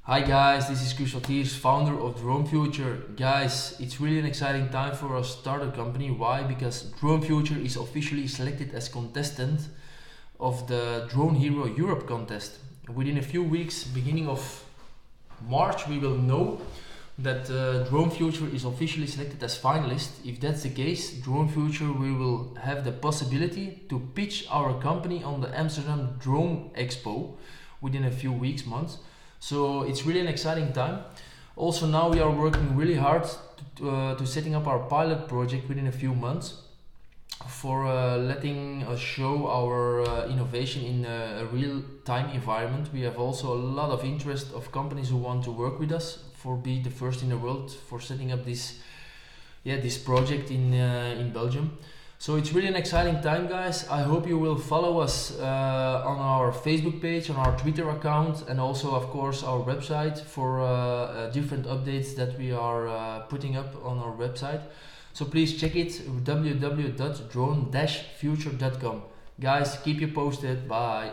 Hi guys, this is Kris Rottiers, founder of Drone Future. Guys, it's really an exciting time for a startup company. Why? Because Drone Future is officially selected as contestant of the Drone Hero Europe contest. Within a few weeks, beginning of March, we will know that Drone Future is officially selected as finalist. If that's the case, Drone Future we will have the possibility to pitch our company on the Amsterdam Drone Expo within a few weeks, months. So it's really an exciting time. Also now we are working really hard to setting up our pilot project within a few months for letting us show our innovation in a real-time environment. We have also a lot of interest of companies who want to work with us for be the first in the world for setting up this project in Belgium. So it's really an exciting time, guys. I hope you will follow us on our Facebook page, on our Twitter account, and also, of course, our website for different updates that we are putting up on our website. So please check it, www.drone-future.com. Guys, keep you posted. Bye.